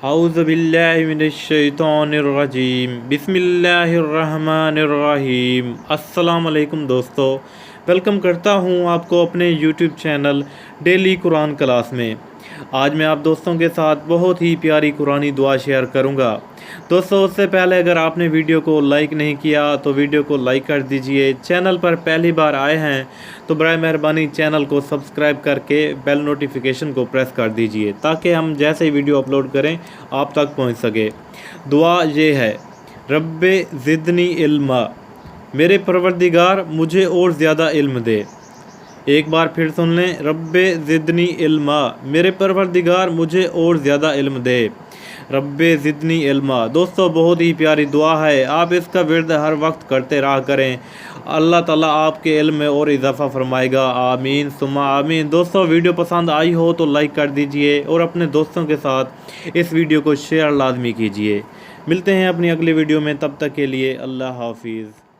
اعوذ باللہ من الشیطان الرجیم بسم اللہ الرحمن الرحیم۔ السلام علیکم دوستو، ویلکم کرتا ہوں آپ کو اپنے یوٹیوب چینل ڈیلی قرآن کلاس میں۔ آج میں آپ دوستوں کے ساتھ بہت ہی پیاری قرآنی دعا شیئر کروں گا۔ دوستو اس سے پہلے اگر آپ نے ویڈیو کو لائک نہیں کیا تو ویڈیو کو لائک کر دیجئے۔ چینل پر پہلی بار آئے ہیں تو برائے مہربانی چینل کو سبسکرائب کر کے بیل نوٹیفیکیشن کو پریس کر دیجئے تاکہ ہم جیسے ہی ویڈیو اپلوڈ کریں آپ تک پہنچ سکے۔ دعا یہ ہے، رب زدنی علما، میرے پروردگار مجھے اور زیادہ علم دے۔ ایک بار پھر سن لیں، رب زدنی علما، میرے پروردگار مجھے اور زیادہ علم دے۔ رب زدنی علما دوستو بہت ہی پیاری دعا ہے، آپ اس کا ورد ہر وقت کرتے رہا کریں، اللہ تعالیٰ آپ کے علم میں اور اضافہ فرمائے گا، آمین ثم آمین۔ دوستو ویڈیو پسند آئی ہو تو لائک کر دیجئے اور اپنے دوستوں کے ساتھ اس ویڈیو کو شیئر لازمی کیجئے۔ ملتے ہیں اپنی اگلی ویڈیو میں، تب تک کے لیے اللہ حافظ۔